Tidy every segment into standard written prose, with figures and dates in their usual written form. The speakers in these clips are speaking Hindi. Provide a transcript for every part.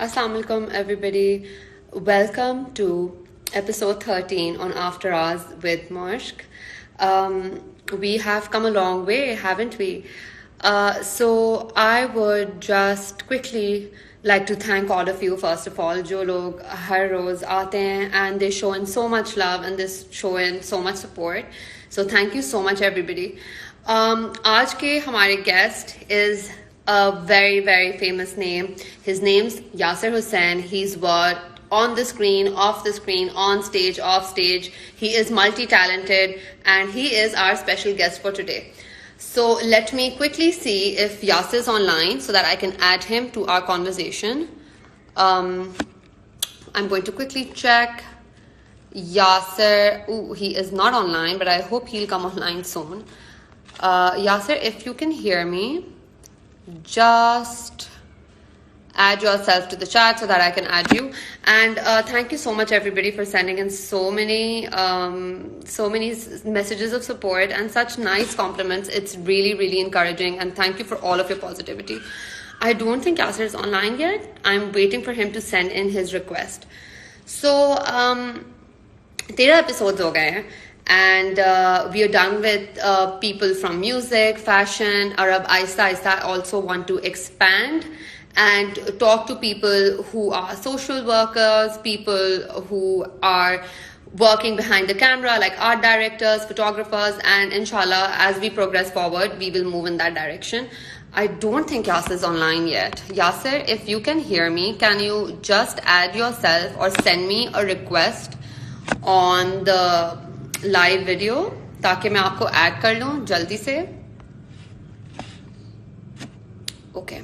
Assalamu alaikum, everybody. Welcome to episode 13 on After Hours with Moshk. We have come a long way, haven't we? So I would just quickly like to thank all of you, first of all, जो लोग हर रोज आते हैं and they show in so much love and they show in so much support. So thank you so much, everybody. आज के हमारे guest is a very, very famous name. His name's Yasser Hussain. He's worked on the screen, off the screen, on stage, off stage. He is multi-talented and he is our special guest for today. So let me quickly see if Yasser is online so that I can add him to our conversation. I'm going to quickly check. Yasser, he is not online, but I hope he'll come online soon. Yasser, if you can hear me, just add yourself to the chat so that I can add you. And thank you so much, everybody, for sending in so many messages of support and such nice compliments. It's really, really encouraging, and thank you for all of your positivity. I don't think Yasser is online yet. I'm waiting for him to send in his request. So 13 episodes हो गए हैं. And we are done with people from music, fashion, Arab Aista Aista. I also want to expand and talk to people who are social workers, people who are working behind the camera, like art directors, photographers, and inshallah, as we progress forward, we will move in that direction. I don't think Yasser is online yet. Yasser, if you can hear me, can you just add yourself or send me a request on the live video ताकि मैं आपको ऐड कर लूं जल्दी से. Okay,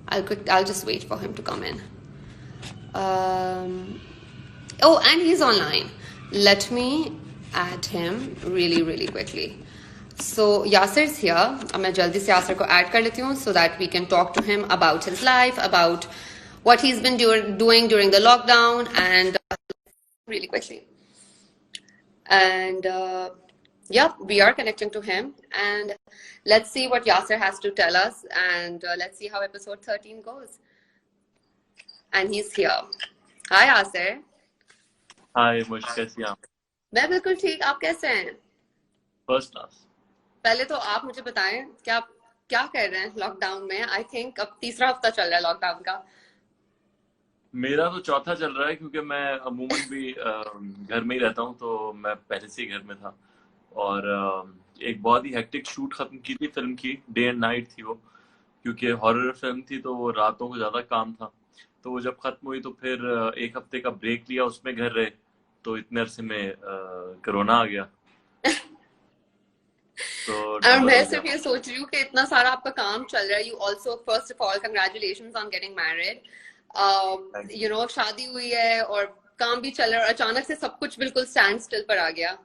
I'll just wait for him to come in. Oh, and he's online. Let me add him really, really quickly. So Yasser is here. अब मैं जल्दी से Yasser को ऐड कर लेती हूँ so that we can talk to him about his life, about what he's been doing during the lockdown, and really quickly. And yeah, we are connecting to him, and let's see what Yasser has to tell us, and let's see how episode 13 goes. And he's here. Hi Yasser. Hi Moshk, कैसी हैं आप? मैं बिल्कुल ठीक. आप कैसे हैं? First class. पहले तो आप मुझे बताएं कि आप क्या कर रहे हैं लॉकडाउन में. आई थिंक अब तीसरा हफ्ता चल रहा है लॉकडाउन का. मेरा तो चौथा चल रहा है क्योंकि मैं अमूमन भी घर में ही रहता हूँ, तो मैं पहले से ही घर में था. और एक बहुत ही हेक्टिक शूट खत्म की थी फिल्म की. डे एंड नाइट थी वो, क्योंकि हॉरर फिल्म थी तो वो रातों को ज्यादा काम था. तो वो जब खत्म हुई तो फिर एक हफ्ते का ब्रेक लिया, उसमें घर रहे. तो इतने अरसे में कोरोना आ गया. तो और मैं सिर्फ ये सोच रही हूँ कि इतना सारा आपका काम चल रहा है. You also first of all congratulations on getting married. You know, शादी हुई है और काम भी चल रहा है और अचानक से सब कुछ बिल्कुल स्टैंड स्टिल पर आ गया.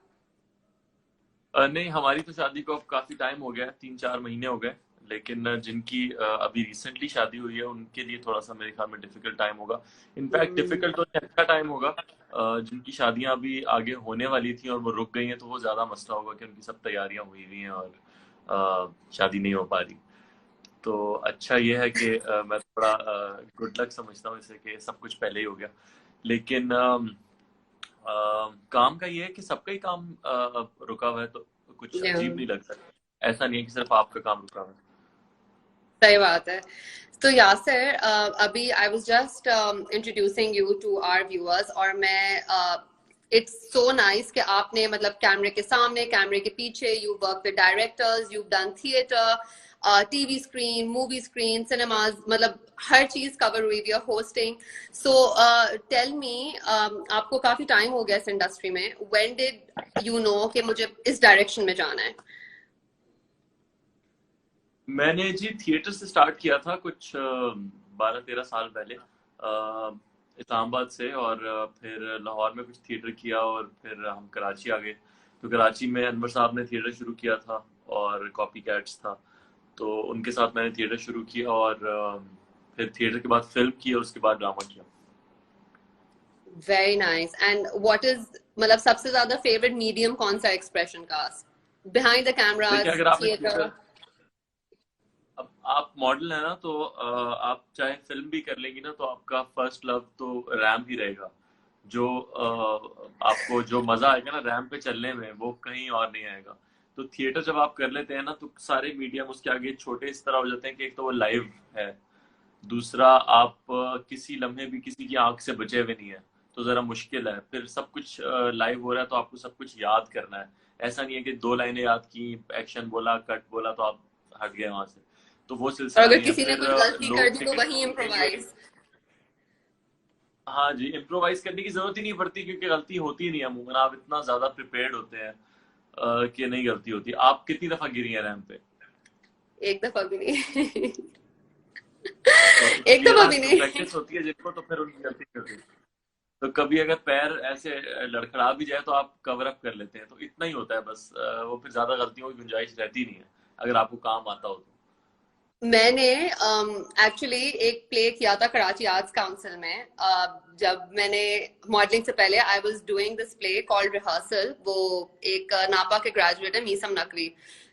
नहीं, हमारी तो शादी को अब काफी टाइम हो गया, 3-4 महीने हो गए. लेकिन जिनकी अभी रिसेंटली शादी हुई है उनके लिए थोड़ा सा मेरे ख्याल में डिफिकल्ट टाइम होगा. इनफैक्ट डिफिकल्ट तो अच्छा टाइम होगा. जिनकी शादियां अभी आगे होने वाली थी और वो रुक गई हैं, तो वो ज्यादा मसला होगा कि उनकी सब तैयारियां हुई हुई हैं और शादी नहीं हो पा रही. तो अच्छा ये है कि मैं थोड़ा गुड लक समझता हूँ इसे कि सब कुछ पहले ही हो गया. लेकिन काम का ये है कि सबका ही काम रुका हुआ है, तो कुछ अजीब नहीं लगता. ऐसा नहीं है कि सिर्फ आपका काम रुका हुआ है. सही बात है. तो यासर, अभी I was just introducing you to our viewers, और मैं इट्स सो नाइस कि आपने मतलब कैमरे के सामने, कैमरे के पीछे, you work with directors, you done theatre, TV screen, movie screen, cinemas, मतलब हर चीज कवर हुई, we are hosting. So tell me, आपको काफी टाइम हो गया इस इंडस्ट्री में. व्हेन डिड यू नो कि मुझे इस डायरेक्शन में जाना है? मैंने जी थिएटर से स्टार्ट किया था कुछ 12-13 साल पहले इस्लामाबाद से, और फिर लाहौर में कुछ थिएटर किया, और फिर हम कराची आ गए. तो कराची में अनवर साहब ने थिएटर शुरू किया था और कॉपी कैट्स था, तो उनके साथ मैंने थिएटर शुरू किया, और फिर थिएटर के बाद फिल्म की और उसके बाद ड्रामा किया. Very nice. And what is, मतलब सबसे ज्यादा फेवरेट मीडियम कौन सा एक्सप्रेशन का? Behind the camera, theatre? आप मॉडल है ना, तो आप चाहे फिल्म भी कर लेंगी ना, तो आपका फर्स्ट लव तो रैम ही रहेगा। जो आपको जो मजा आएगा ना रैम पे चलने में, वो कहीं और नहीं आएगा। तो थिएटर जब आप कर लेते हैं ना, तो सारे मीडियम उसके आगे छोटे इस तरह हो जाते हैं कि एक तो वो लाइव है, दूसरा आप किसी लम्हे भी किसी की आंख से बचे हुए नहीं है, तो जरा मुश्किल है। फिर सब कुछ लाइव हो रहा है, तो आपको सब कुछ याद करना है। ऐसा नहीं है कि दो लाइनें याद की, एक्शन बोला, कट बोला, तो आप हट गए वहां से। तो वो और सिलसिला अगर नहीं है। किसी ने फिर कुछ गलती कर लोग दी तो टिकट वही के लिए, इम्प्रोवाइज। हाँ जी, इम्प्रोवाइज करने की जरूरत ही नहीं पड़ती, क्योंकि गलती होती नहीं है अमूमन। आप इतना ज्यादा प्रिपेयर्ड होते हैं कि नहीं गलती होती। आप कितनी दफा गिरी हैं रैंप पे? एक दफा भी नहीं। तो एक इसलिए दफा ना, भी जो नहीं। प्रैक्टिस होती है जिनको, तो फिर उनकी गलती नहीं होती। तो कभी अगर पैर ऐसे लड़खड़ा भी जाए, तो आप कवर अप कर लेते हैं। तो इतना ही होता है बस। वो फिर ज्यादा गलतियों की गुंजाइश रहती नहीं है, अगर आपको काम आता हो तो। मैंने एक्चुअली एक प्ले किया था कराची आर्ट्स काउंसिल में। जब मैंने मॉडलिंग से पहले I was doing this play called rehearsal. वो एक नापा के ग्रेजुएट है, मीसम नकवी।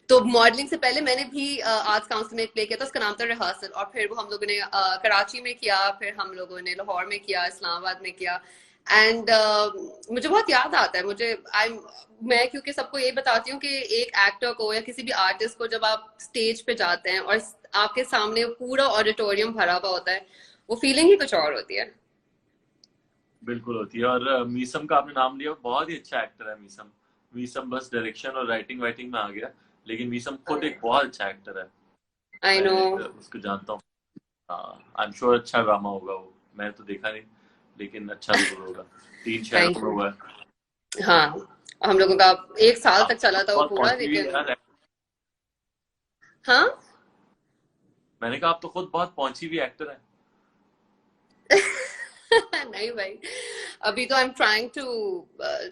तो मॉडलिंग से पहले मैंने भी आर्ट्स काउंसिल में एक प्ले किया था, उसका नाम था रिहर्सल। और फिर वो हम लोगों ने कराची में किया, फिर हम लोगों ने लाहौर में किया, इस्लामाबाद में किया। एंड मुझे बहुत याद आता है। मुझे आई मैं क्योंकि सबको ये बताती हूँ कि एक एक्टर को या किसी भी आर्टिस्ट को जब आप स्टेज पे जाते हैं और आपके सामने पूरा ऑडिटोरियम भरा हुआ होता है, वो फीलिंग ही कुछ और होती है। बिल्कुल होती है। और मीसम का आपने नाम लिया, बहुत ही अच्छा एक्टर है मीसम। मीसम बस डायरेक्शन और राइटिंग वाइटिंग में आ गया, लेकिन मीसम खुद एक बहुत अच्छा एक्टर है। I know. मैं उसको जानता हूँ। हाँ, आई एम श्योर अच्छा ड्रामा होगा वो। मैं तो देखा नहीं, लेकिन अच्छा जरूर होगा। 3 शहरों थैंक में यू। हुआ है। हाँ, हम लोगों का 1 साल तक आप तो चला था वो बहुत पूरा, पहुंची हुई है लेकिन यार। हाँ। मैंने कहा आप तो खुद बहुत पहुंची हुई एक्टर है। नहीं भाई, अभी तो I am trying to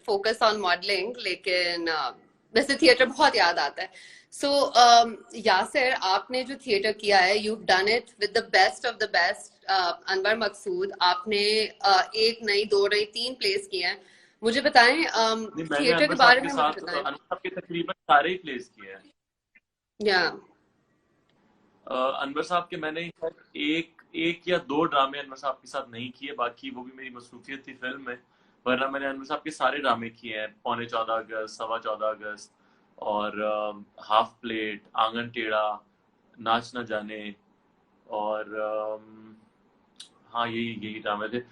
focus on modelling, लेकिन वैसे थिएटर बहुत याद आता है। सो यासिर, आपने जो थिएटर किया है, you done it with the best of the best. Anwar Maqsood, आपने एक नहीं, दो नहीं, तीन प्लेस किए हैं। मुझे बताएं, नहीं, मैंने थिएटर के अनवर साहब बारे के में मुझे साथ, बताएं। अनवर साहब के तकरीबन सारे ही प्लेस किए हैं। या अनवर साहब के मैंने शायद एक एक या दो ड्रामे अनवर साहब के साथ नहीं किए, बाकी वो भी मेरी मसरूफियत थी फिल्म में। वरना मैंने अनवर साहब के सारे ड्रामे किए हैं। पौने 14 अगस्त, सवा 14 अगस्त, और हाफ प्लेट, आंगन टेढ़ा, नाच न जाने, और हाँ, यही यही ड्रामे थे।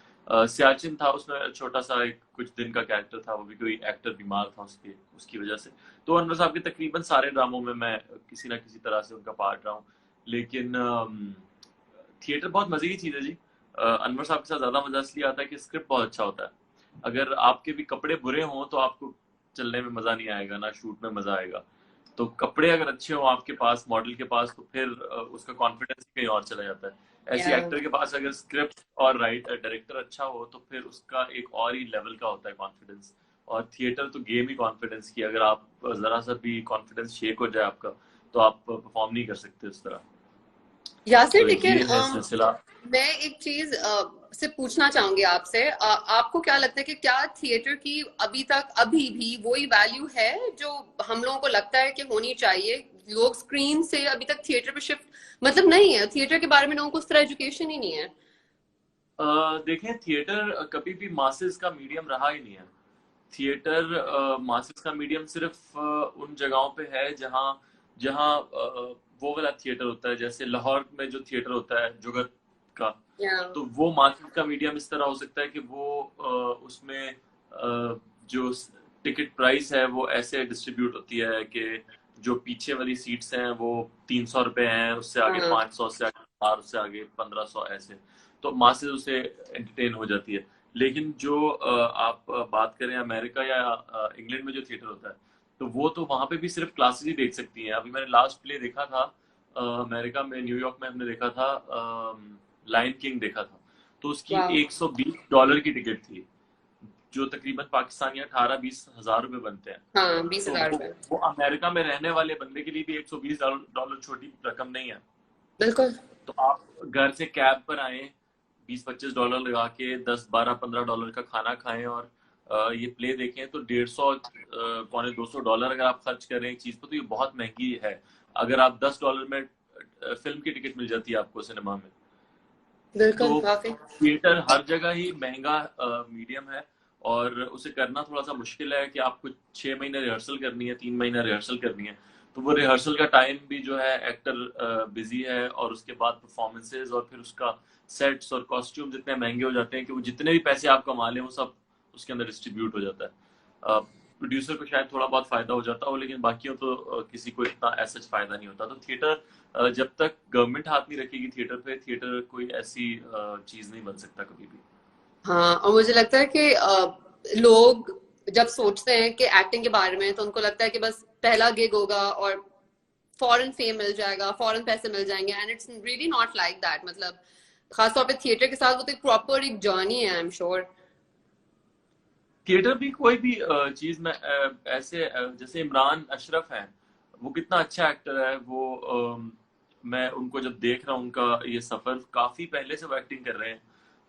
सियाचिन था, उसमें छोटा सा एक कुछ दिन का कैरेक्टर था, वो भी कोई एक्टर बीमार था, उसके उसकी वजह से। तो अनवर साहब के तकरीबन सारे ड्रामों में मैं किसी ना किसी तरह से उनका पार्ट रहा हूँ। लेकिन थिएटर बहुत मजे की चीज है जी। अनवर साहब के साथ ज्यादा मजा इसलिए आता है कि स्क्रिप्ट बहुत अच्छा होता है। अगर आपके भी कपड़े बुरे हों, तो आपको चलने में मजा नहीं आएगा, ना शूट में मजा आएगा। तो कपड़े अगर अच्छे हो आपके पास, मॉडल के पास, तो फिर उसका कॉन्फिडेंस कहीं और चला जाता है। ऐसी या एक्टर के पास अगर स्क्रिप्ट और डायरेक्टर अच्छा हो, तो फिर उसका एक और ही लेवल का होता है कॉन्फिडेंस। और थिएटर तो गेम ही कॉन्फिडेंस की। अगर आप जरा सा भी कॉन्फिडेंस शेक हो जाए आपका, तो आप परफॉर्म नहीं कर सकते उस तरह। यासिर, तो लेकिन ये है सिलसिला। मैं एक चीज से पूछना चाहूंगी आपसे। आपको क्या लगता है कि क्या थिएटर की अभी तक अभी भी वही वैल्यू है जो हम लोगों को लगता है कि होनी चाहिए? लोग स्क्रीन से अभी तक थिएटर पे शिफ्ट, मतलब नहीं है, थिएटर के बारे में लोगों को उस तरह एजुकेशन ही नहीं है। देखें, थिएटर कभी भी मासेस का मीडियम रहा ही नहीं है। थिएटर मासेस का मीडियम सिर्फ उन जगहों पे है जहाँ जहाँ वो वाला थिएटर होता है। जैसे लाहौर में जो थिएटर होता है जुगत का, या तो वो मासेस का मीडियम इस तरह हो सकता है कि वो उसमें जो टिकट प्राइस है वो ऐसे डिस्ट्रीब्यूट होती है कि जो पीछे वाली सीट्स हैं वो 300 रुपए हैं, उससे आगे हाँ। 500, उससे आगे 1000, उससे आगे 1500, ऐसे। तो मासेस उसे एंटरटेन हो जाती है। लेकिन जो आप बात करें अमेरिका या इंग्लैंड में जो थिएटर होता है, तो वो तो वहां पे भी सिर्फ क्लासेस ही देख सकती हैं। अभी मैंने लास्ट प्ले देखा था अमेरिका में, न्यूयॉर्क में हमने देखा था, लायन किंग देखा था। तो उसकी वाह। $120 की टिकट थी, जो तकरीबन पाकिस्तानी 18-20 हजार रुपए बनते हैं। हाँ, बीस तो हजार वो रुपए वो अमेरिका में रहने वाले बंदे के लिए भी $120 छोटी रकम नहीं है। बिल्कुल। तो आप घर से कैब पर आए, $20-25 लगा के 10-12-15 डॉलर का खाना खाएं, और ये प्ले देखें, तो 150, $150 अगर आप खर्च करें एक चीज पर, तो ये बहुत महंगी है। अगर आप $10 में फिल्म की टिकट मिल जाती है आपको सिनेमा में। बिल्कुल, तो काफी। थिएटर हर जगह ही महंगा मीडियम है, और उसे करना थोड़ा सा मुश्किल है कि आपको 6 महीने रिहर्सल करनी है, 3 महीने रिहर्सल करनी है। तो वो रिहर्सल का टाइम भी जो है, एक्टर बिजी है, और उसके बाद परफॉर्मेंसेज, और फिर उसका सेट्स और कॉस्ट्यूम्स इतने महंगे हो जाते हैं कि वो जितने भी पैसे आप कमा लें वो सब उसके अंदर डिस्ट्रीब्यूट हो जाता है। प्रोड्यूसर को शायद थोड़ा बहुत फायदा हो जाता हो, लेकिन बाकियों तो किसी को इतना ऐसा फायदा नहीं होता। तो थिएटर, जब तक गवर्नमेंट हाथ नहीं रखेगी थिएटर पे, थिएटर कोई ऐसी चीज नहीं बन सकता कभी भी। हाँ, और मुझे लगता है कि लोग जब सोचते हैं कि एक्टिंग के बारे में, तो उनको लगता है कि बस पहला गिग होगा और फॉरेन फेम मिल जाएगा, फॉरेन पैसे मिल जाएंगे, and it's really not like that. मतलब खासतौर पे थिएटर के साथ वो तो एक प्रॉपर एक जर्नी है, आई एम श्योर। थिएटर भी कोई भी चीज में ऐसे जैसे इमरान अशरफ है, वो कितना अच्छा एक्टर है। वो मैं उनको जब देख रहा हूँ, उनका ये सफर, काफी पहले से वो एक्टिंग कर रहे हैं,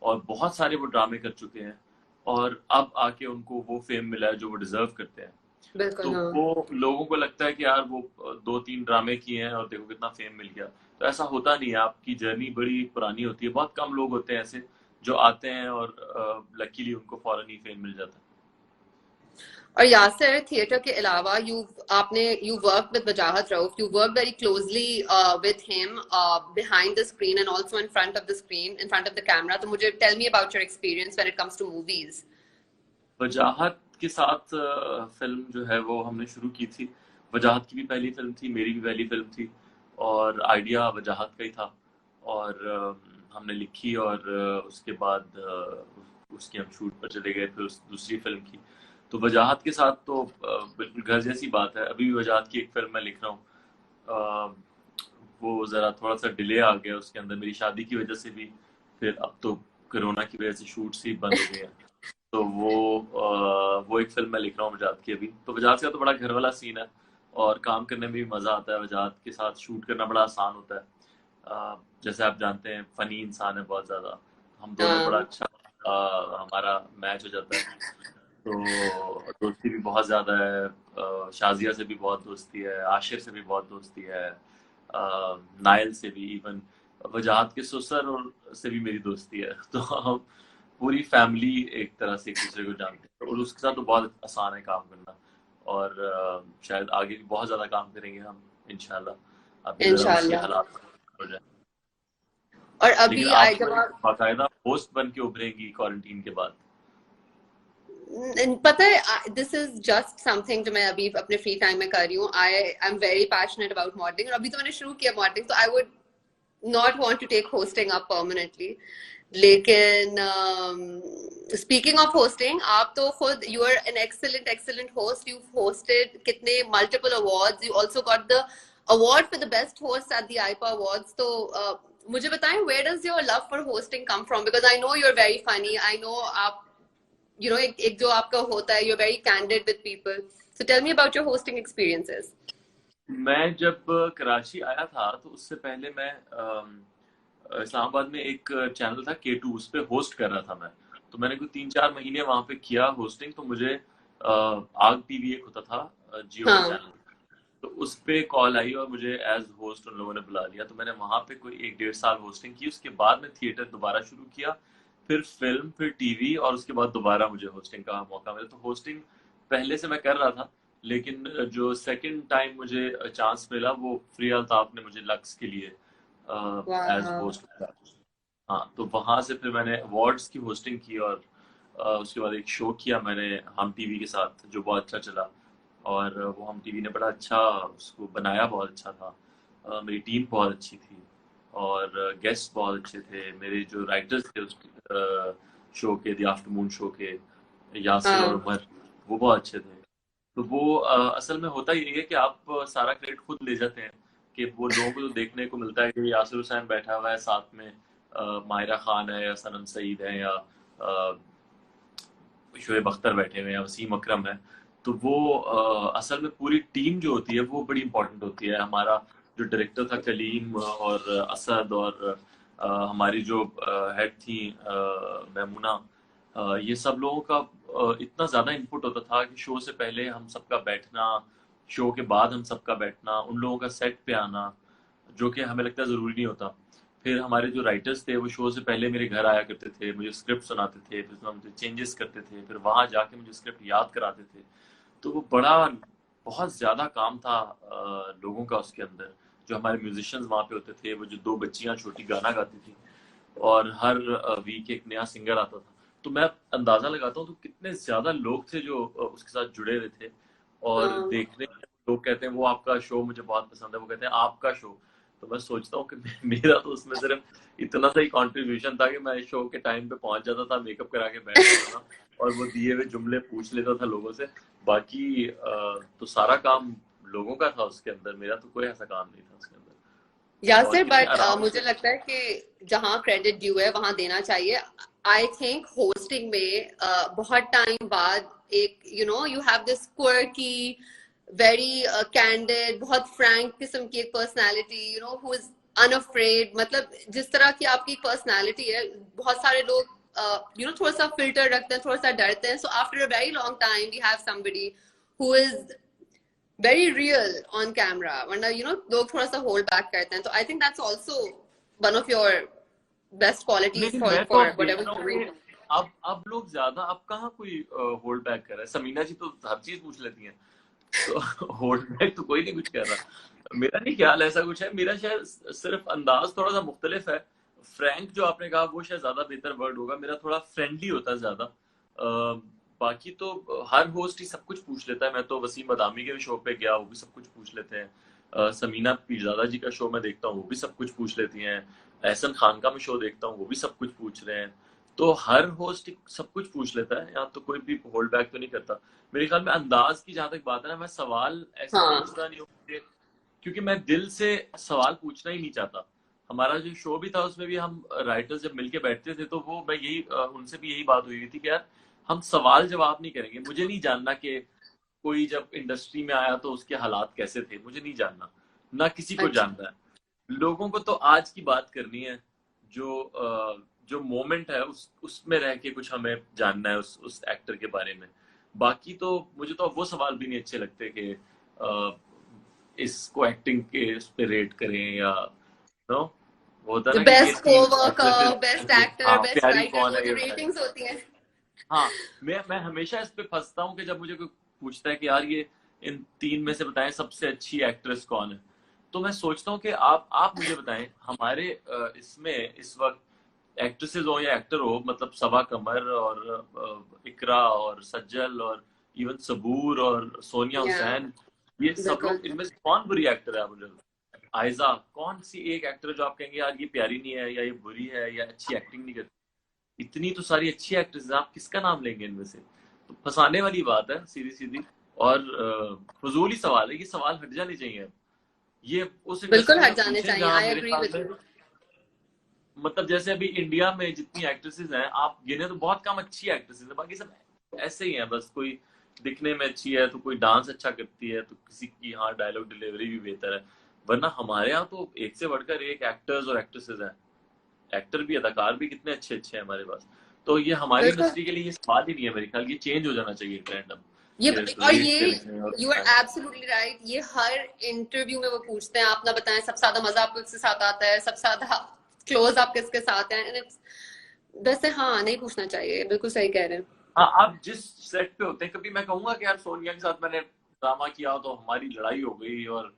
और बहुत सारे वो ड्रामे कर चुके हैं, और अब आके उनको वो फेम मिला है जो वो डिजर्व करते हैं। बिल्कुल, तो हाँ। वो लोगों को लगता है कि यार वो 2-3 ड्रामे किए हैं और देखो कितना फेम मिल गया। तो ऐसा होता नहीं है, आपकी जर्नी बड़ी पुरानी होती है। बहुत कम लोग होते हैं ऐसे जो आते हैं और लकीली उनको फौरन ही फेम मिल जाता है। और यासिर, थिएटर के अलावा you work with Wajahat Rauf, you work very closely with him behind the screen and also in front of the screen, in front of the camera. तो मुझे tell me about your experience when it comes to movies. Wajahat के साथ फिल्म जो है वो हमने शुरू की थी। वजाहत की भी पहली फिल्म थी, मेरी भी पहली फिल्म थी, और आइडिया वजाहत का ही था। और हमने लिखी, और उसके बाद उसकी हम शूट पर चले गए, फिर दूसरी फिल्म की। तो वजाहत के साथ तो बिल्कुल घर जैसी बात है। अभी भी वजाहत की एक फिल्म मैं लिख रहा हूँ। वो जरा थोड़ा सा डिले आ गया उसके अंदर, मेरी शादी की वजह से भी। फिर अब तो कोरोना की वजह से शूट्स ही बंद हो गए हैं। तो वो एक फिल्म मैं लिख रहा हूँ वजाहत की अभी। तो वजाहत का तो बड़ा घर वाला सीन है, और काम करने में भी मजा आता है। वजाहत के साथ शूट करना बड़ा आसान होता है। जैसे आप जानते हैं, फनी इंसान है बहुत ज्यादा। हम दोनों बड़ा हाँ, अच्छा हमारा मैच हो जाता है। तो दोस्ती भी बहुत ज्यादा है। शाजिया से भी बहुत दोस्ती है, आशिर से भी बहुत दोस्ती है, नायल से भी, इवन वजाहत के ससुर और से भी मेरी दोस्ती है। तो हम पूरी फैमिली एक तरह से एक दूसरे को जानते हैं, और उसके साथ तो बहुत आसान है काम करना। और शायद आगे भी बहुत ज्यादा काम करेंगे हम, इंशाल्लाह। अभी जरा उसके इंशाल्लाह। हालात हो जाए। और लेकिन अभी आप आई जब तो आप, बाकायदा होस्ट बन के उभरेंगी क्वारंटीन के बाद। पता है, दिस इज जस्ट समथिंग जो मैं अभी अपने फ्री टाइम में कर रही हूँ। I am very passionate about modelling, और अभी तो मैंने शुरू किया मॉडलिंग, तो I would not want to take hosting up permanently. लेकिन स्पीकिंग ऑफ होस्टिंग, आप तो खुद you are an excellent excellent host. You hosted कितने multiple awards, you also got the award for the best host at the IIFA awards. तो मुझे बताएं, where does your love for hosting come from? Because I know you are very funny, I know आप, एक जो आपका होता है, you are very candid with people. So tell me about your hosting experiences. मैं जब कराची आया था, तो उससे पहले मैं इस्लामाबाद में एक चैनल था K2, उस पे होस्ट कर रहा था मैं। तो मैंने कोई 3-4 महीने वहां पे किया होस्टिंग। तो मुझे आग टीवी एक होता था, जियो का हाँ, चैनल। तो उस पे कॉल आई और मुझे एज होस्ट उन लोगों ने बुला लिया। तो मैंने वहां पे कोई 1-1.5 साल होस्टिंग की। उसके बाद मैं थिएटर दोबारा शुरू किया, फिर फिल्म, फिर टीवी, और उसके बाद दोबारा मुझे होस्टिंग का मौका मिला। तो होस्टिंग पहले से मैं कर रहा था, लेकिन जो सेकंड टाइम मुझे चांस मिला, वो फ्री अल्ताफ ने मुझे लक्स के लिए एज वाह। होस्ट किया। हाँ, तो वहां से फिर मैंने अवार्ड्स की होस्टिंग की, और उसके बाद एक शो किया मैंने हम टीवी के साथ, जो बहुत अच्छा चला। और वो हम टीवी ने बड़ा अच्छा उसको बनाया, बहुत अच्छा था। मेरी टीम बहुत अच्छी थी, और गेस्ट बहुत अच्छे थे। मेरे जो राइटर्स थे उस शो के, द आफ्टरनून शो के, यासिर और हाँ, उमर, वो बहुत अच्छे थे। तो वो असल में होता यही है कि आप सारा क्रेडिट खुद ले जाते हैं। कि वो लोगों को तो देखने को मिलता है कि यासिर हुसैन बैठा हुआ है साथ में, मायरा खान है, या सनम सईद है, या शोएब अख्तर बैठे हुए हैं, वसीम अकरम है। तो वो असल में पूरी टीम जो होती है वो बड़ी इंपॉर्टेंट होती है। हमारा जो डायरेक्टर था कलीम, और असद, और हमारी जो हेड थी मैमुना, ये सब लोगों का इतना ज्यादा इनपुट होता था कि शो से पहले हम सबका बैठना, शो के बाद हम सबका बैठना, उन लोगों का सेट पे आना, जो कि हमें लगता है जरूरी नहीं होता। फिर हमारे जो राइटर्स थे वो शो से पहले मेरे घर आया करते थे, मुझे स्क्रिप्ट सुनाते थे, फिर उसमें मुझे चेंजेस करते थे, फिर वहां जाके मुझे स्क्रिप्ट याद कराते थे। तो वो बड़ा बहुत ज्यादा काम था लोगों का उसके अंदर। जो हमारे म्यूजिशियंस वहां पे होते थे, वो जो दो बच्चियां छोटी गाना गाती थी और हर वीक एक नया सिंगर आता था। तो मैं अंदाजा लगाता हूँ तो कितने ज्यादा लोग थे जो उसके साथ जुड़े हुए थे। और हाँ देखने लोग कहते हैं वो आपका शो मुझे बहुत पसंद है, वो कहते हैं आपका शो। तो मैं सोचता हूँ कि मेरा तो उसमें सिर्फ इतना सा ही कंट्रीब्यूशन था कि मैं शो के टाइम पे पहुंच जाता था, मेकअप करा के बैठ जाता था और वो दिए हुए जुमले पूछ लेता था लोगों से। बाकी तो सारा काम लोगों का था उसके अंदर, मेरा तो कोई ऐसा काम नहीं था उसके अंदर। और यासिर, कितने बट आराम मुझे से। लगता है कि जहाँ क्रेडिट ड्यू है वहां देना चाहिए। आई थिंक होस्टिंग में बहुत टाइम बाद एक you have this quirky, very candid, बहुत फ्रैंक किस्म की एक पर्सनालिटी, हु इज अनअफ्रेड। मतलब जिस तरह की आपकी पर्सनालिटी है, बहुत सारे लोग थोड़ा सा फिल्टर रखते हैं, थोड़ा सा डरते हैं। So after a very long time we have somebody who is very real on camera, वरना लोग थोड़ा सा होल्ड बैक करते हैं। तो I think that's also one of your best नहीं क्वालिटीज नहीं, फॉर मैं तो फॉर अब व्हाटएवर देखता यू हूँ डूइंग। कि अब लोग ज्यादा, अब कहाँ कोई होल्ड बैक कर रहा है। समीना जी तो हर चीज पूछ लेती हैं, तो होल्ड बैक तो कोई नहीं कुछ कर रहा। मेरा नहीं ख्याल ऐसा कुछ है, मेरा शायद सिर्फ अंदाज थोड़ा सा मुख्तलिफ है। फ्रैंक जो आपने कहा वो शायद ज्यादा बेहतर वर्ड होगा, मेरा थोड़ा फ्रेंडली होता है ज्यादा। बाकी तो हर होस्ट ही सब कुछ पूछ लेता है। मैं तो वसीम बदामी के भी शो पे गया, वो भी सब कुछ पूछ लेते हैं। समीना पीरजादा जी का शो मैं देखता हूँ, वो भी सब कुछ पूछ लेती हैं। एहसन खान का मैं शो देखता हूँ, वो भी सब कुछ पूछ रहे हैं। तो हर होस्ट सब कुछ पूछ लेता है, यहाँ तो कोई भी होल्ड बैक तो नहीं करता। मेरे ख्याल में अंदाज की जहां तक बात है ना, मैं सवाल ऐसे हाँ पूछता नहीं हूँ क्योंकि मैं दिल से सवाल पूछना ही नहीं चाहता। हमारा जो शो भी था उसमें भी हम राइटर्स जब मिलके बैठते थे तो वो मैं यही उनसे भी यही बात हुई थी कि यार हम सवाल जवाब नहीं करेंगे। मुझे नहीं जानना कि कोई जब इंडस्ट्री में आया तो उसके हालात कैसे थे, मुझे नहीं जानना, ना किसी को अच्छा। जानना है। लोगों को तो आज की बात करनी है। जो मोमेंट है उसमें रह के कुछ हमें जानना है उस एक्टर के बारे में। बाकी तो मुझे तो वो सवाल भी नहीं अच्छे लगते कि इसको एक्टिंग के उस पे रेट करें या नो। वो होता है जो ना कि ये बेस्ट तीन कोवर्कर, बेस्ट एक्ट्रेसेस, एक्टर, हाँ बेस्ट प्यारी राइटर, कौन वो है जो ये बताए। रेटिंग्स होती हैं। हाँ, मैं हमेशा इस पे फंसता हूँ कि जब मुझे कोई पूछता है कि यार ये इन तीन में से बताएं सबसे अच्छी एक्ट्रेस कौन है, तो मैं सोचता हूँ कि आप मुझे बताएं हमारे इसमें इस वक्त एक्ट्रेसेस हो या एक्टर हो, मतलब सबा कमर और इकरा और सज्जल और इवन सबूर और सोनिया या हुसैन, ये सब बिल्कुल। लोग, इनमें से कौन बुरी एक्टर है आप मुझे बताएं? आयजा, कौन सी एक एक्टर है जो आप कहेंगे यार ये प्यारी नहीं है या ये बुरी है या अच्छी एक्टिंग नहीं करती? इतनी तो सारी अच्छी एक्ट्रेस, आप किसका नाम लेंगे इनमें से? तो फंसाने वाली बात है सीधी सीधी। और फजूल ही सवाल है, ये सवाल हट जाने चाहिए। ये उस बिल्कुल इंडस्ट्री में हट जाने पूछें चाहिए, जहां आई मेरे एग्री ख्याल विद में, यू। मतलब जैसे अभी इंडिया में जितनी एक्ट्रेसेस हैं आप गिने तो बहुत कम अच्छी एक्ट्रेसेस हैं, बाकी सब ऐसे ही हैं। बस कोई दिखने में अच्छी है तो कोई डांस अच्छा करती है तो किसी की हाँ डायलॉग डिलीवरी भी बेहतर है। वरना हमारे यहाँ तो एक से बढ़कर एक एक्टर्स और एक्ट्रेसेस हैं। एक्टर भी अदाकार भी कितने अच्छे अच्छे हैं हमारे पास। तो ये हमारी बिल्कुल। इंडस्ट्री के लिए ये सवाल ही नहीं है, मेरे ख्याल ये चेंज हो जाना चाहिए ट्रेंड अब, ये ये और रेट ये करें और यू आर एब्सोल्युटली राइट, ये हर इंटरव्यू में वो पूछते हैं। आप ना बताएं सबसे ज्यादा मजा आपको किसके साथ आता है, सबसे ज्यादा क्लोज आप किसके साथ हैं। And it's- वैसे हाँ, नहीं पूछना चाहिए, बिल्कुल सही कह रहे हैं। हाँ, आप जिस सेट पे होते हैं, कभी मैं कहूंगा कि यार सोनिया के साथ मैंने ड्रामा किया तो हमारी लड़ाई हो गई और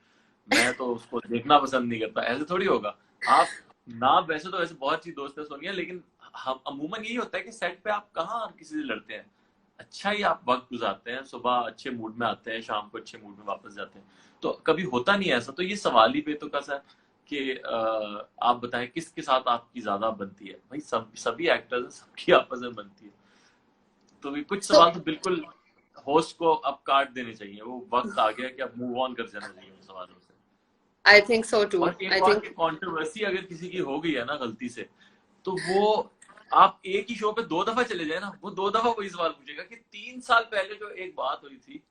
मैं तो उसको देखना पसंद नहीं करता, ऐसे थोड़ी होगा। आप ना, वैसे तो वैसे बहुत अच्छी दोस्त है सोनिया, लेकिन हम अमूमन यही होता है कि सेट पे आप कहाँ किसी से लड़ते हैं। अच्छा ही आप वक्त गुजारते हैं, सुबह अच्छे मूड में आते हैं, शाम को अच्छे मूड में वापस जाते हैं। तो कभी होता नहीं है ऐसा। तो ये सवाल ही बेतुका सा है कि आप बताएं किसके साथ आपकी ज्यादा बनती है। भाई सभी एक्टर्स हैं, सबकी आपस में बनती है। तो ये कुछ तो सवाल तो बिल्कुल होस्ट को अब काट देने चाहिए, वो वक्त आ गया कि अब मूव ऑन कर जाना चाहिए उन सवालों से। I think so too. और एक आई और थिंक की कंट्रोवर्सी अगर किसी की हो गई है ना गलती से, तो वो आप एक ही शो पे 2 दफा चले जाए ना, वो 2 दफा वही सवाल पूछेगा कि 3 साल पहले जो एक बात हुई थी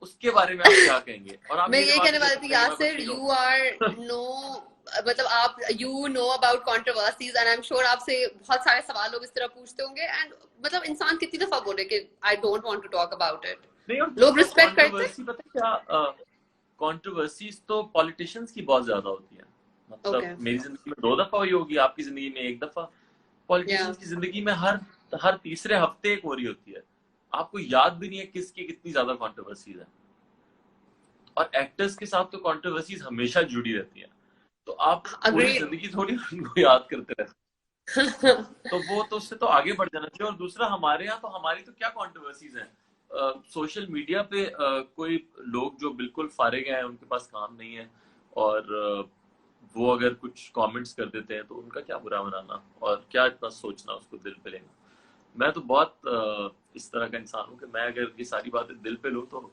उसके बारे में आप क्या कहेंगे, और आप मैं ये यही जवाब कहने नहीं दे वाली थी सकते कि मैं कुछ यासिर, नहीं यू आर कहूँ। नो, मतलब आप you know about controversies and I am sure आपसे बहुत सारे सवाल लोग इस तरह पूछते होंगे। एंड मतलब इंसान कितनी दफा बोले कि I don't want to talk about it. नहीं, और लोग दूसरा रिस्पेक्ट करते हैं। कंट्रोवर्सी पता है क्या, कंट्रोवर्सीज तो पॉलिटिशियंस की बहुत ज्यादा होती है। मतलब Okay. मेरी जिंदगी में 2 दफा हुई होगी, आपकी जिंदगी में 1 दफा। Yeah. पॉलिटिशियंस की जिंदगी में हर तीसरे हफ्ते एक हो रही होती है। आपको याद भी नहीं है किसकी कितनी ज्यादा कंट्रोवर्सीज है। और एक्टर्स के साथ तो कंट्रोवर्सीज हमेशा जुड़ी रहती है, तो आप पूरी Agreed. जिंदगी थोड़ी उनको याद करते रहते हैं। तो वो तो उससे तो आगे बढ़ जाना चाहिए। और दूसरा, हमारे यहाँ तो हमारी तो क्या कंट्रोवर्सीज हैं। सोशल मीडिया पे कोई लोग जो बिल्कुल फारिग हैं, उनके पास काम नहीं है, और वो अगर कुछ कमेंट्स कर देते हैं तो उनका क्या बुरा मनाना, और क्या इतना सोचना उसको दिल पे लेना। मैं तो बहुत इस तरह का इंसान हूँ कि मैं अगर ये सारी बातें दिल पे लूँ तो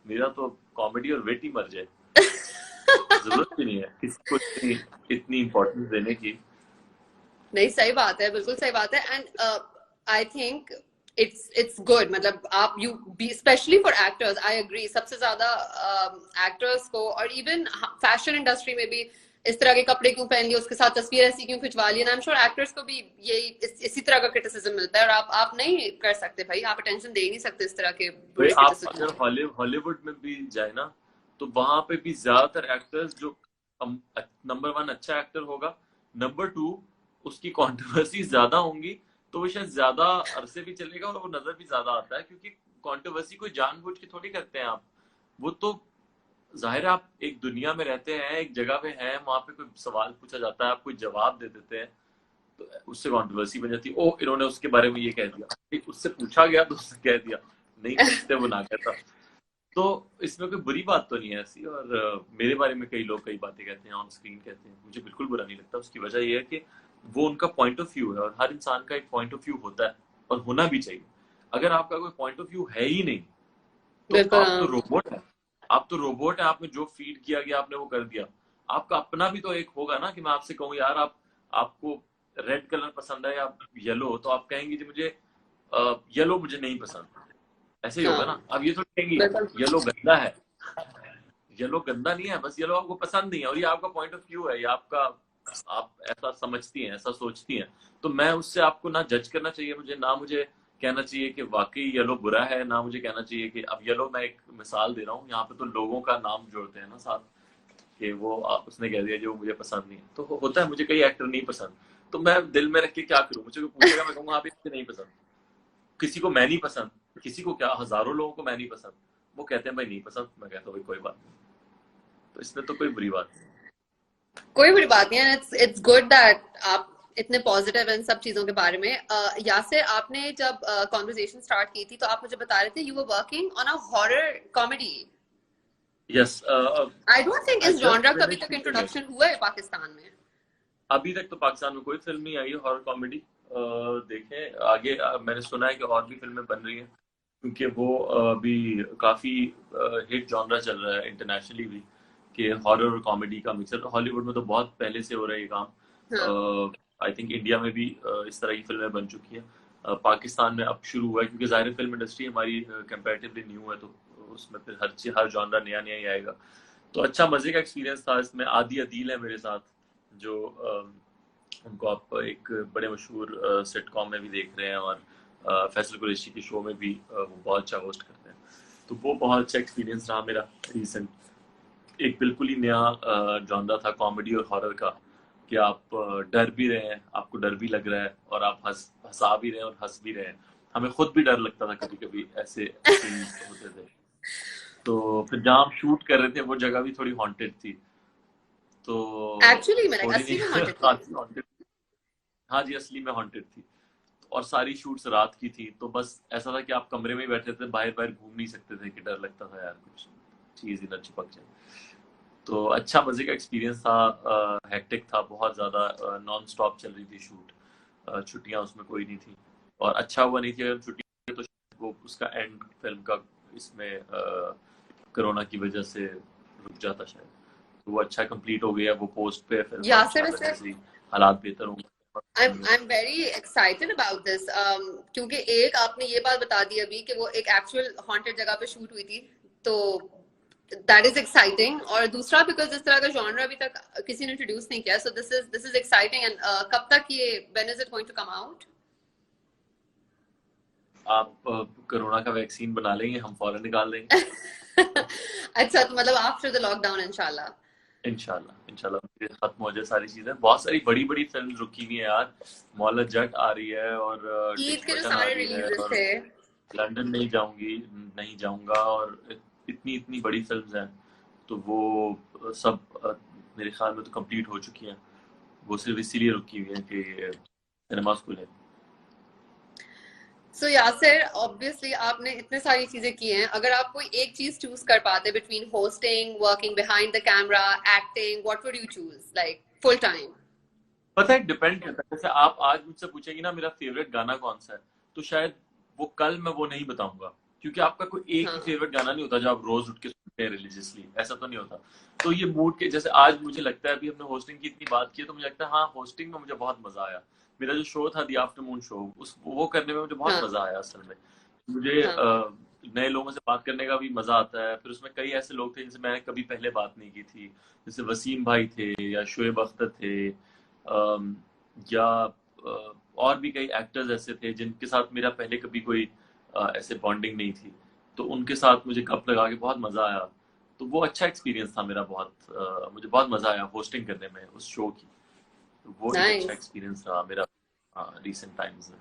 मेरा तो कॉमेडी और वेट ही मर जाए। जरूरत भी नहीं है किसी को इतनी इतनी इम्पोर्टेंस देने की। नहीं, सही बात है, बिल्कुल सही बात है। And I think it's good, मतलब आप you be specially for actors, I agree, सबसे ज्यादा एक्टर्स को, और इवन फैशन इंडस्ट्री में भी इस तरह के कपड़े क्यों पहन लिए, उसके साथ तस्वीर ऐसी क्यों खिंचवा ली, आई एम श्योर एक्टर्स को भी यही इसी तरह का क्रिटिसिज्म मिलता है, और आप नहीं कर सकते भाई, आप अटेंशन दे ही नहीं सकते इस तरह के भाई बुरे आप क्रिटिसिज्म अगर को। हॉलीवुड में भी जाए ना, तो वहां पे भी ज्यादातर एक्टर्स जो नंबर 1 अच्छा एक्टर होगा, नंबर 2 उसकी कंट्रोवर्सी ज्यादा होंगी, तो वो शायद ज्यादा अरसे भी चलेगा और वो नजर भी ज्यादा आता है, क्योंकि कंट्रोवर्सी कोई जानबूझ के थोड़ी करते हैं आप। वो तो जाहिर है, आप एक दुनिया में रहते हैं, एक जगह पे हैं, वहां पे कोई सवाल पूछा जाता है, आप कोई जवाब दे देते हैं, तो उससे कंट्रोवर्सी बन जाती है। ओ, इन्होंने उसके बारे में ये कह दिया, उससे पूछा गया तो उसने कह दिया, नहीं पूछते वो ना कहता। तो इसमें कोई बुरी बात तो नहीं है ऐसी। और मेरे बारे में कई लोग कई बातें कहते हैं, ऑन स्क्रीन कहते हैं, मुझे बिल्कुल बुरा नहीं लगता। उसकी वजह यह है कि वो उनका पॉइंट ऑफ व्यू है, और हर इंसान का एक पॉइंट ऑफ व्यू होता है और होना भी चाहिए। अगर आपका कोई पॉइंट ऑफ व्यू है ही नहीं, तो बिल्कुल, आप तो हाँ। रोबोट है। आप तो रोबोट है, आपने जो फीड किया गया आपने वो कर दिया। आपका अपना भी तो एक होगा ना, कि मैं आपसे कहूँ यार आपको रेड कलर पसंद है या येलो, तो आप कहेंगे जी मुझे येलो मुझे नहीं पसंद। ऐसे ही होगा हाँ, ना। अब ये तो कहेंगी बिल्कुल। येलो गंदा है। येलो गंदा नहीं है, बस येलो आपको पसंद नहीं है, और ये आपका पॉइंट ऑफ व्यू है, ये आपका, आप ऐसा समझती हैं, ऐसा सोचती हैं। तो मैं उससे आपको ना जज करना चाहिए मुझे, ना मुझे कहना चाहिए कि वाकई येलो बुरा है, ना मुझे कहना चाहिए कि अब येलो, मैं एक मिसाल दे रहा हूँ, यहाँ पे तो लोगों का नाम जोड़ते हैं ना साथ, कि वो उसने कह दिया जो मुझे पसंद नहीं है। तो होता है मुझे कई एक्टर नहीं पसंद, तो मैं दिल में रख के क्या करूँ। मुझे कोई पूछेगा, मैं कहूँगा आप मुझे नहीं पसंद। किसी को मैं नहीं पसंद, किसी को क्या, हजारों लोगों को मैं नहीं पसंद, वो कहते हैं भाई नहीं पसंद, मैं कहता हूँ भाई कोई बात नहीं। तो इसमें तो कोई बुरी बात नहीं। कोई बुरी बात नहीं है, इट्स गुड दैट आप इतने पॉजिटिव इन सब चीजों के बारे में। यासिर, आपने जब कॉन्वर्जेशन स्टार्ट की थी तो आप मुझे बता रहे थे you were working on a horror comedy. Yes, I don't think I इस जस्ट जॉनरा का अभी फिनिश तक शूटिंग इट। इंट्रोडक्शन हुआ है पाकिस्तान में। अभी तक तो पाकिस्तान में कोई फिल्म नहीं आई है हॉरर कॉमेडी। देखें आगे, मैंने सुना है कि और भी फिल्में बन रही हैं, क्योंकि वो अभी काफी हिट जॉनरा चल रहा है इंटरनेशनली भी, कि हॉरर और कॉमेडी का मिक्सर। हॉलीवुड में तो बहुत पहले से हो रहा है ये हाँ, काम। आई थिंक इंडिया में भी इस तरह की फिल्में बन चुकी हैं। पाकिस्तान में अब शुरू हुआ है, क्योंकि ज़ाहिर फिल्म इंडस्ट्री हमारी कंपैरेटिवली न्यू है, तो उसमें फिर हर जॉनरा नया नया ही आएगा। तो अच्छा मजे का एक्सपीरियंस था इसमें। आदि अदील है मेरे साथ, जो उनको आप एक बड़े मशहूर सिटकॉम में भी देख रहे हैं, और फैसल कुरैशी के शो में भी वो बहुत अच्छा होस्ट करते हैं। तो वो बहुत अच्छा एक्सपीरियंस रहा मेरा रिसेंट। एक बिल्कुल ही नया जॉनरा था कॉमेडी और हॉरर का, कि आप डर भी रहे हैं, आपको डर भी लग रहा है, और आप हंसा भी रहे हैं और हंस भी रहे हैं। हमें खुद भी डर लगता था कभी कभी, ऐसे सीन्स होते थे। तो फिर जहाँ हम शूट कर रहे थे वो जगह भी थोड़ी हॉन्टेड थी, तो एक्चुअली में लाइक थोड़ी नहीं असली में हॉन्टेड थी। खासी हॉन्टेड। हाँ जी, असली में हॉन्टेड थी। और सारी शूट्स रात की थी, तो बस ऐसा था कि आप कमरे में ही बैठे थे, बाहर बाहर घूम नहीं सकते थे, कि डर लगता था यार कुछ चीज ही ना चिपक जाए। तो अच्छा मजे का एक्सपीरियंस था। हेक्टिक था बहुत ज्यादा, नॉन स्टॉप चल रही थी शूट, छुट्टियां उसमें कोई नहीं थी। और अच्छा हुआ नहीं थी अगर छुट्टी, तो वो उसका एंड फिल्म का इसमें कोरोना की वजह से रुक जाता शायद। तो वो अच्छा कंप्लीट हो गया, वो पोस्ट पे फिल्म अब यासिर, इंशाल्लाह वैसे जैसे ही हालात बेहतर होंगे। I'm very excited about this, क्योंकि एक आपने ये बात बता दी अभी कि वो एक एक्चुअल हॉन्टेड जगह पे शूट हुई थी, तो दैट इज एक्साइटिंग। और दूसरा बिकॉज इस तरह का जॉनर अभी तक किसी ने इंट्रोड्यूस नहीं किया, सो दिस इज एक्साइटिंग। एंड कब तक ये, when is it going to come out? आप कोरोना का वैक्सीन बना लेंगे, हम फौरन निकाल देंगे। अच्छा, तो मतलब आफ्टर द लॉकडाउन इंशाल्लाह। इंशाल्लाह इंशाल्लाह खत्म हो जाए सारी चीजें। बहुत सारी बड़ी बड़ी फिल्म रुकी हुई है यार। मौला जट आ रही है और ईद टिश के जो बटन आ सारे रही है रिलीजेस और थे। लंदन नहीं जाऊंगी, नहीं जाऊंगा, और इतनी इतनी बड़ी फिल्म्स हैं तो वो सब मेरे ख्याल में तो कंप्लीट हो चुकी हैं। वो सिर्फ इसीलिए रुकी हुई है कि सिनेमा खुले। सो यासिर, ऑब्वियसली आपने इतने सारी चीजें की हैं, अगर आप कोई एक चीज चूज कर पाते between hosting, working behind the camera, acting, what would you choose like full time? पता है डिपेंड करता है। जैसे आप आज मुझसे पूछेंगी ना मेरा फेवरेट गाना कौन सा है, तो शायद वो कल मैं वो नहीं बताऊंगा, क्योंकि आपका कोई एक ही हाँ फेवरेट गाना नहीं होता जो आप रोज उठ के सुनते हैं रिलीजियसली, ऐसा तो नहीं होता। तो ये मूड के जैसे आज मुझे लगता है, अभी हमने होस्टिंग की इतनी बात की है तो मुझे लगता है हाँ होस्टिंग में मुझे बहुत मजा आया। मेरा जो शो था दी आफ्टरनून शो, उस वो करने में मुझे बहुत हाँ मजा आया असल में। मुझे हाँ। नए लोगों से बात करने का भी मजा आता है। फिर उसमें कई ऐसे लोग थे जिनसे मैंने कभी पहले बात नहीं की थी, जैसे वसीम भाई थे या शोएब अख्तर थे, अम, या और भी कई एक्टर्स ऐसे थे जिनके साथ मेरा पहले कभी कोई ऐसे बॉन्डिंग नहीं थी। तो उनके साथ मुझे गप लगा के बहुत मजा आया। तो वो अच्छा एक्सपीरियंस था मेरा, बहुत मुझे बहुत मजा आया होस्टिंग करने में उस शो की। तो वो एक अच्छा नाइस। एक्सपीरियंस रहा मेरा रिसेंट टाइम्स में।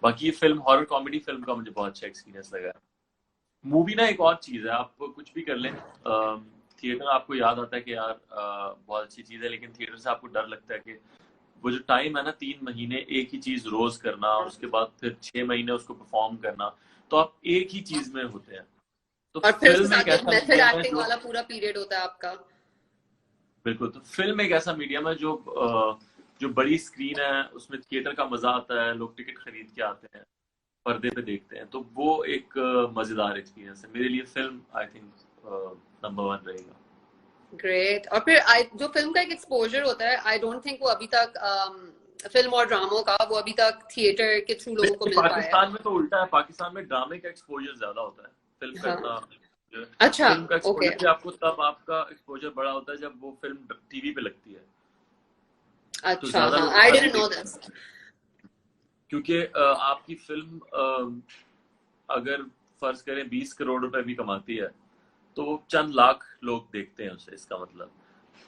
बाकी ये फिल्म हॉरर कॉमेडी फिल्म का मुझे बहुत अच्छा एक्सपीरियंस लगा। मूवी ना एक और चीज है, आप कुछ भी कर लें, थिएटर आपको याद आता है कि यार बहुत अच्छी चीज है, लेकिन थिएटर से आपको डर लगता है कि वो जो टाइम है ना, 3 महीने एक ही चीज रोज करना, उसके बाद फिर 6 महीने उसको परफॉर्म करना, तो आप एक ही चीज में होते हैं। तो और फिर उसके फिल्म एक साथ एक ऐसा मेथड मीडियम है एक्टिंग जो, वाला पूरा पीरियड होता है आपका। बिल्कुल, तो फिल्म एक ऐसा मीडियम है जो जो बड़ी स्क्रीन है उसमें थिएटर का मजा आता है, लोग टिकट खरीद के आते हैं, पर्दे पे देखते हैं, तो वो एक मजेदार एक्सपीरियंस है मेरे लिए। फिल्म आई थिंक नंबर 1 रहेगा। ग्रेट। और फिर जो फिल्म का एक एक्सपोजर होता है, आई डोंट थिंक वो अभी तक फिल्म और ड्रामों का वो अभी तक थिएटर के थ्रू लोगों को नहीं, मिल पाया है। पाकिस्तान में तो उल्टा है, पाकिस्तान में ड्रामे का एक्सपोजर ज्यादा होता है, फिल्म का हाँ। इतना। अच्छा। फिल्म का ओके। एक्सपोजर भी आपको तब आपका एक्सपोजर बड़ा होता है जब वो फिल्म टीवी पे लगती है, तो अच्छा, ज्यादा हाँ, लोग आई तभी डिडंट नो देखते दिस। हैं। क्योंकि आपकी फिल्म अगर फर्ज करें 20 करोड़ रुपए भी कमाती है, तो चंद लाख लोग देखते हैं उसे, इसका मतलब।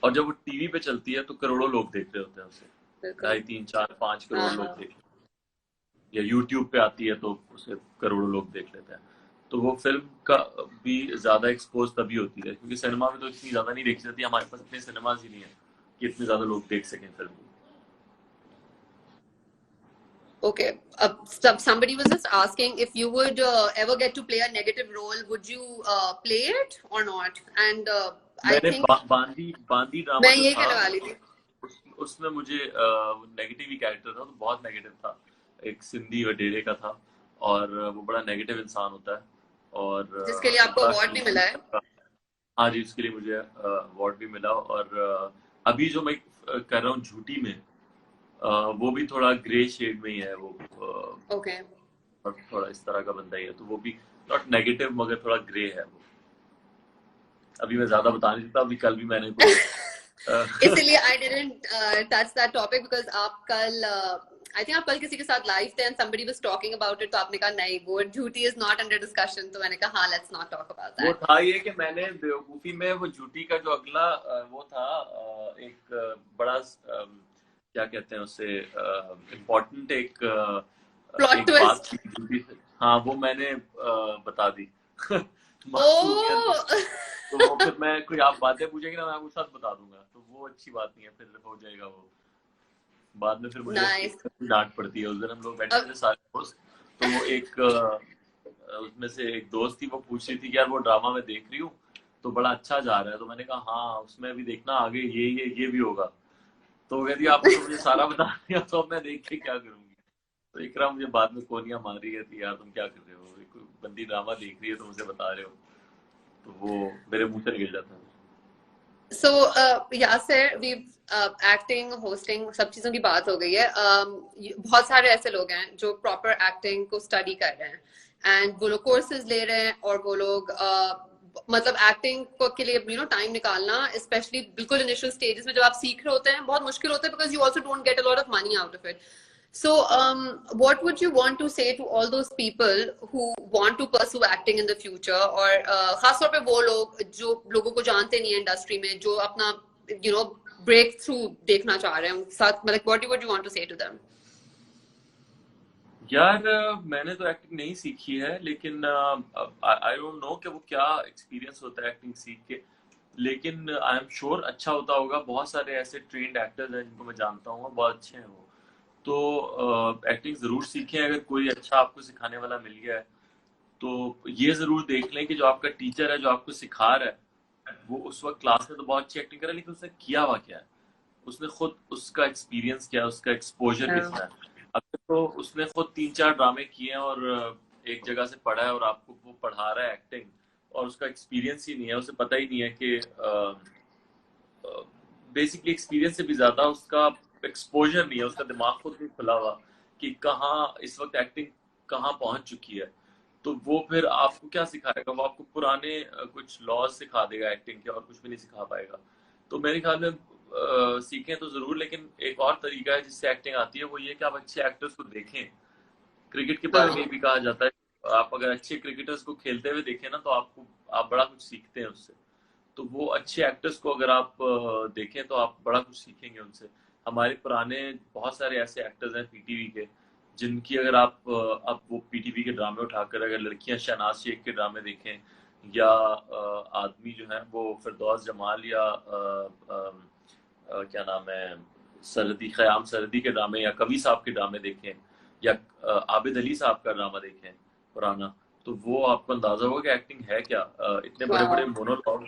और जब वो टीवी पे चलती है तो करोड़ों लोग देख रहे होते हैं उसे, बिल्कुल। 2.5 3 4 5 करोड़ हाँ लोग हाँ। देख, या यूट्यूब पे आती है तो उसे करोड़ों लोग देख लेते हैं। तो वो फिल्म का भी ज्यादा एक्सपोज तभी होती है, क्योंकि सिनेमा में तो इतनी ज्यादा नहीं देखी जाती, हमारे पास इतने सिनेमाज ही नहीं है कि इतने ज्यादा लोग देख सकें फिल्म को। Okay. Somebody was just asking if you would ever get to play a negative role, would you play it or not? And I मैंने think बांदी बांदी ड्रामा मैं जो यही था, कहने वाली थी। उसमें मुझे नेगेटिव ही कैरेक्टर था, तो बहुत नेगेटिव था। एक सिंधी वडेरे का था, और वो बड़ा नेगेटिव इंसान होता है, और जिसके लिए आपको बड़ा अवार्ड भी मिला है। हाँ जी, उसके लिए मुझे अवार्ड भी मिला। और अभी जो मैं कर रहा हूँ झूठी में, वो भी थोड़ा ग्रे शेड में ही है वो, ओके। और थोड़ा इस तरह का बंदा ही है, तो वो भी नॉट नेगेटिव मगर थोड़ा ग्रे है वो। अभी मैं ज्यादा बता नहीं सकता, अभी कल भी मैंने कोई इसीलिए I didn't touch that topic because आप कल आई थिंक आप कल किसी के साथ लाइव थे and somebody was talking about it, तो आपने कहा नहीं वो झूठी इज नॉट अंडर डिस्कशन, तो मैंने कहा हाँ लेट्स नॉट टॉक अबाउट वो दैट। था ये कि मैंने बेवकूफी में वो झूठी का जो अगला वो था, एक बड़ा क्या कहते हैं उसे, इम्पोर्टेंट एक प्लॉट एक बात ट्विस्ट। थी झूठी से, हाँ वो मैंने बता दी मासूमियत में। ओ। तो वो फिर मैं कोई आप बातें पूछेंगे ना, मैं आपको साथ बता दूंगा, तो वो अच्छी बात नहीं है, फिर हो जाएगा वो बाद में, फिर मुझे नाइस। डांट पड़ती है। उस दिन हम लोग बैठे थे सारे दोस्त, तो वो एक उसमें से एक दोस्त थी, वो पूछ रही थी कि यार वो ड्रामा में देख रही हूँ तो बड़ा अच्छा जा रहा है, तो मैंने कहा हाँ उसमें भी देखना आगे ये भी होगा। तो वो कहती है आपने तो मुझे सारा बता दिया, तो अब मैं देख के क्या करूंगी। तो इकरा मुझे बाद में कोनियां मार रही है, यार तुम क्या कर रहे हो, एक बंदी ड्रामा देख रही है तो मुझे बता रहे हो, तो वो मेरे मुंह से निकल जाता है। सो यासिर, वी एक्टिंग, होस्टिंग, सब चीजों की बात हो गई है। बहुत सारे ऐसे लोग हैं जो प्रॉपर एक्टिंग को स्टडी कर रहे हैं एंड वो लोग कोर्सेज ले रहे हैं, और वो लोग मतलब एक्टिंग के लिए टाइम निकालना, स्पेशली बिल्कुल इनिशियल स्टेजेस में जब आप सीख रहे होते हैं, बहुत मुश्किल होता है because you also don't get a lot of money out of it. So, what would you want to say to all those people who want to pursue acting in the future? और खास तौर पे वो लोग जो लोगों को जानते नहीं है इंडस्ट्री में, जो अपना break through देखना चाह रहे हैं साथ, मतलब what would you want to say to them? यार मैंने तो एक्टिंग नहीं सीखी है, लेकिन आई डोंट नो कि वो क्या एक्सपीरियंस होता है एक्टिंग सीख के, लेकिन आई एम श्योर अच्छा होता होगा। बहुत सारे ऐसे ट्रेंड एक्टर्स हैं जिनको मैं जानता हूँ, बहुत अच्छे हैं वो। तो एक्टिंग जरूर सीखें। अगर कोई अच्छा आपको सिखाने वाला मिल गया है तो ये जरूर देख लें कि जो आपका टीचर है, जो आपको सिखा रहा है, वो उस वक्त क्लास में तो बहुत अच्छी एक्टिंग कर रहा है, लेकिन उसने किया हुआ क्या है, उसने खुद उसका एक्सपीरियंस क्या है, उसका एक्सपोजर कितना है। अगर तो उसने खुद 3-4 ड्रामे किए हैं और एक जगह से पढ़ा है और आपको वो पढ़ा रहा है एक्टिंग, और उसका एक्सपीरियंस ही नहीं है, उसे पता ही नहीं है कि बेसिकली एक्सपीरियंस से भी ज्यादा उसका एक्सपोजर नहीं है, उसका दिमाग खुद नहीं खुला हुआ कि कहाँ इस वक्त एक्टिंग कहाँ पहुंच चुकी है, तो वो फिर आपको क्या सिखाएगा? वो आपको पुराने कुछ लॉज सिखा देगा एक्टिंग के, और कुछ भी नहीं सिखा पाएगा। तो मेरे ख्याल में सीखें तो जरूर, लेकिन एक और तरीका है जिससे एक्टिंग आती है, वो ये कि आप अच्छे एक्टर्स को देखें। क्रिकेट के बारे में भी कहा जाता है, आप अगर अच्छे क्रिकेटर्स को खेलते हुए देखें ना, तो आप बड़ा कुछ सीखते हैं उससे। तो वो अच्छे एक्टर्स को अगर आप देखें तो आप बड़ा कुछ सीखेंगे उनसे। हमारे पुराने बहुत सारे ऐसे एक्टर्स हैं पीटीवी के, जिनकी अगर आप वो पीटीवी के ड्रामे उठाकर, अगर लड़कियां शहनाज शेख के ड्रामे देखें, या आदमी जो है वो फिरदौस जमाल, या क्या नाम है, सरदी, ख़याम सरदी के ड्रामे, या कवि साहब के ड्रामे देखें, या आबिद अली साहब का ड्रामा देखें पुराना, तो वो आपको अंदाजा होगा कि एक्टिंग है क्या। इतने बड़े बड़े मोनोलॉग,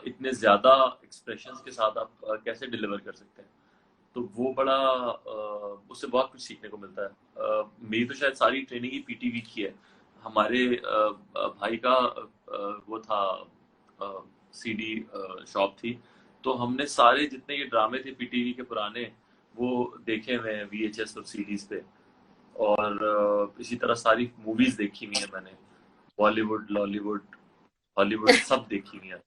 इतने ज्यादा एक्सप्रेशंस के साथ आप कैसे डिलीवर कर सकते हैं। तो वो बड़ा उससे बहुत कुछ सीखने को मिलता है। मेरी तो शायद सारी ट्रेनिंग ही पीटीवी की है। हमारे भाई का वो था, सीडी शॉप थी, तो हमने सारे जितने ये ड्रामे थे पीटीवी के पुराने, वो देखे हुए हैं वीएचएस और सीडीज पे। और इसी तरह सारी मूवीज देखी हुई है मैंने, बॉलीवुड, लॉलीवुड, हॉलीवुड, सब देखी हुई है।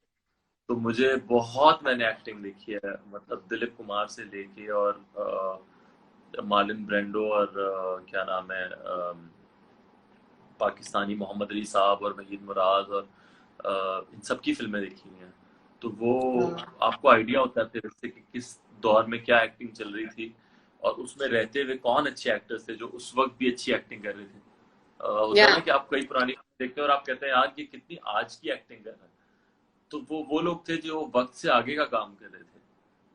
तो मुझे बहुत, मैंने एक्टिंग देखी है, मतलब दिलीप कुमार से लेके और मार्लिन ब्रेंडो, और क्या नाम है, पाकिस्तानी मोहम्मद अली साहब और वहीद मुराद, और इन सब की फिल्में देखी हुई हैं। तो वो आपको आइडिया होता है फिर से कि किस दौर में क्या एक्टिंग चल रही थी, और उसमें रहते हुए कौन अच्छे एक्टर्स थे जो उस वक्त भी अच्छी एक्टिंग कर रहे थे। होता है ना कि आप कई पुरानी देखते हैं और आप कहते हैं यार ये कितनी आज की एक्टिंग कर रहा है। तो वो लोग थे जो वक्त से आगे का काम कर रहे थे,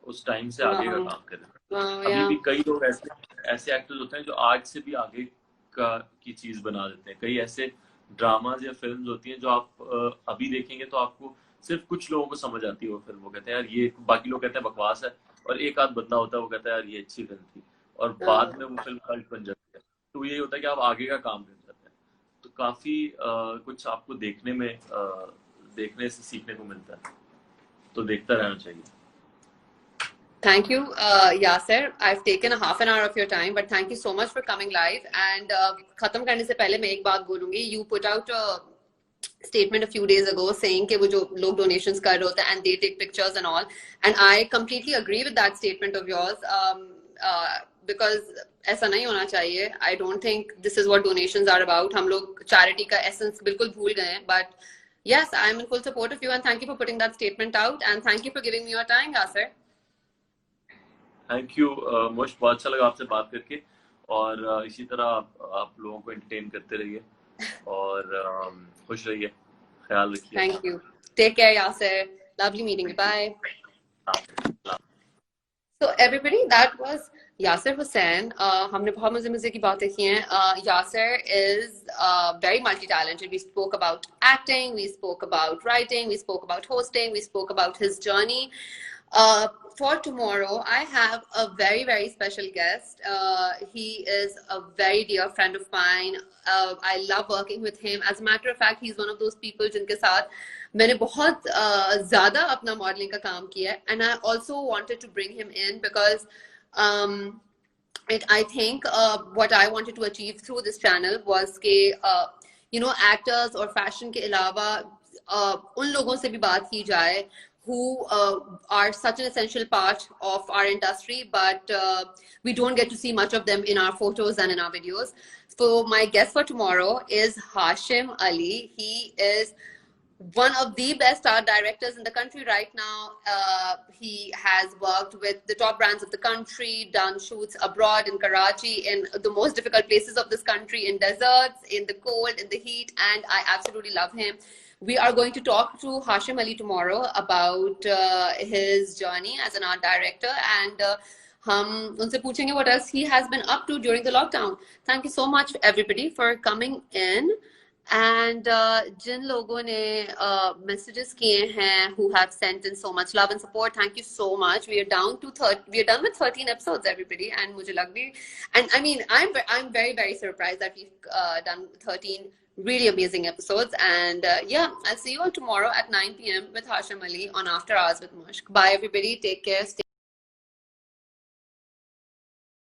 उस टाइम से आगे का काम कर रहे थे। अभी भी कई लोग ऐसे एक्टर्स होते हैं जो आज से भी आगे की चीज बना देते हैं। कई ऐसे ड्रामाज या फिल्म्स होती हैं जो आप अभी देखेंगे तो आपको सिर्फ कुछ लोगों को समझ आती है वो फिल्म, वो कहते हैं यार ये, बाकी लोग कहते हैं बकवास है, और एक आध बंदा होता है वो कहता है यार ये अच्छी फिल्म थी, और बाद में वो फिल्म कल्ट बन जाती है। तो ये होता है कि आप आगे का काम कर जाते हैं। तो काफी कुछ आपको देखने से सीखने को मिलता है, तो देखता रहना चाहिए। Thank you, Yasser. I've taken a half an hour of your time, but thank you so much for coming live. And खत्म करने से पहले मैं एक बात बोलूंगी. You put out a statement a few days ago saying कि वो जो लोग donations कर रहे होते हैं and they take pictures and all. And I completely agree with that statement of yours. Because ऐसा नहीं होना चाहिए. I don't think this is what donations are about. हम लोग charity का essence बिल्कुल भूल गए हैं. But yes, I'm in full support of you, and thank you for putting that statement out, and thank you for giving me your time, Yasser. Thank you most, बहुत अच्छा लगा आपसे बात करके, और इसी तरह आप लोगों को एंटरटेन करते रहिए, और खुश रहिए, ख्याल रखिए। Thank you. Take care, Yasser. Lovely meeting you. Bye. So everybody, that was Yasser Hussain. हमने बहुत मजे की बातें की हैं. Yasser is very multi-talented. We spoke about acting, we spoke about writing, we spoke about hosting, we spoke about his journey. For tomorrow, I have a very, very special guest. He is a very dear friend of mine. I love working with him. As a matter of fact, he's one of those people जिनके साथ मैंने बहुत ज़्यादा अपना modeling का काम किया है. And I also wanted to bring him in because I think what I wanted to achieve through this channel was कि actors और fashion के अलावा उन लोगों से भी बात की जाए who are such an essential part of our industry, but we don't get to see much of them in our photos and in our videos. So my guest for tomorrow is Hashim Ali. He is one of the best art directors in the country right now. He has worked with the top brands of the country, done shoots abroad in Karachi, in the most difficult places of this country, in deserts, in the cold, in the heat, and I absolutely love him. We are going to talk to Hashim Ali tomorrow about his journey as an art director, and हम उनसे पूछेंगे what else he has been up to during the lockdown. Thank you so much everybody for coming in. And जिन लोगों ने messages किए हैं, who have sent in so much love and support, thank you so much. We are done with 13 episodes, everybody, and मुझे लग भी, and I mean I'm very very surprised that we've done 13 really amazing episodes. And yeah, I'll see you all tomorrow at 9 p.m. with Hashim Ali on After Hours with Mushk. Bye everybody, take care. Stay